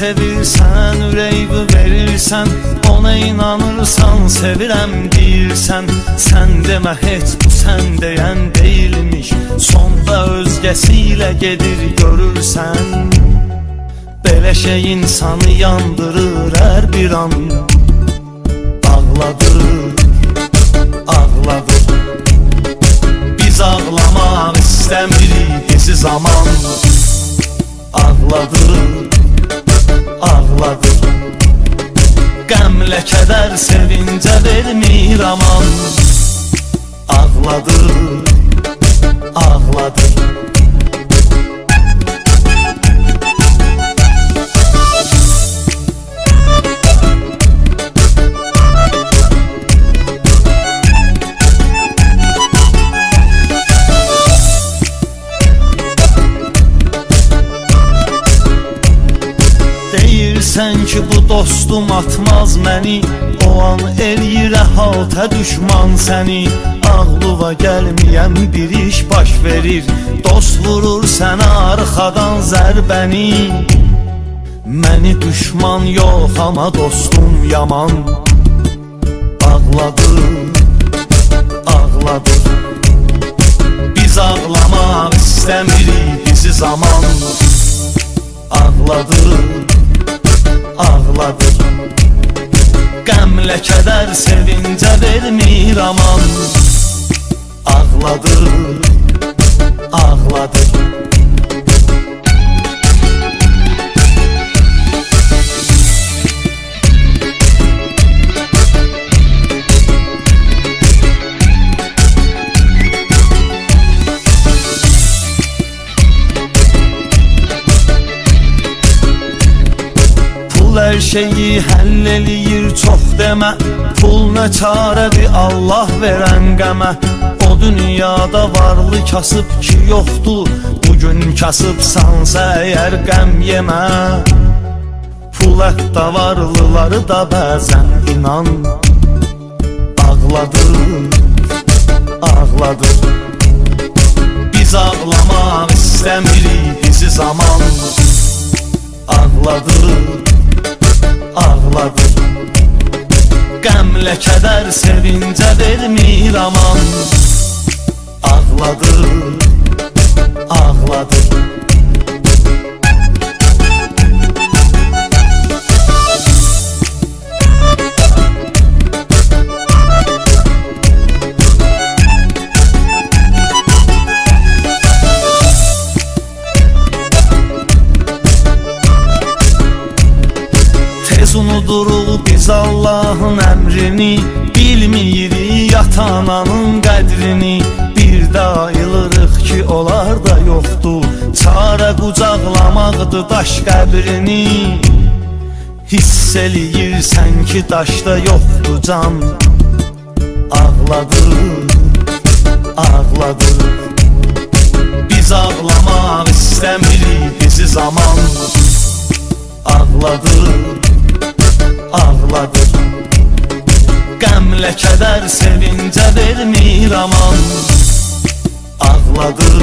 sevirsən, ürəyimi verirsən, ona inanırsan, sevirəm deyirsən. Sən demə heç bu sən deyən deyilmiş, sonda özgəsiyle gedir görürsən. Belə şey insanı yandırır hər bir an, ağladır, ağladır. Biz ağlamaq istəmirik bizi zaman, ağladır, ağladır. Qəmlə kədər sevincə vermir aman, ağladır, ağladır. Deyirsən ki bu dostum atmaz məni, o an eləyir əhatə düşman səni. Ağlıva gəlməyən bir iş baş verir, dost vurur sənə arxadan zərbəni. Məni düşman yox ama dostum yaman, ağladır, ağladır. Biz ağlamaq istəmirik bizi zaman, ağladır, ağladır. Qəmlə kədər sevincə vermir aman, ağladır, ağladır. Her şeyi həll eləyir çox demə, pul nə çarədir Allah verən qəmə. O dünyada varlı kasıb ki yoxdur, bugün kasıbsansa əgər qəm yemə. Pul hətta varlıları da bəzən inan, ağladır, ağladır. Biz ağlamaq istəmirik bizi zaman, ağladır, ağladır. Qəmlə kədər sevincə vermir aman, ağladır, ağladır. Unuduruq biz Allahın əmrini, bilmiyirik ata-ananın qədrini. Bir də ayılırıq ki onlar da yoxdur, çarə qucaqlamaqdır daş qəbrini. Hiss eləyirsən ki daşda yoxdur can, ağladır, ağladır. Biz ağlamaq istəmirik bizi zaman, ağladır, ağladır. Qəmlə kədər sevincə vermir aman, ağladır,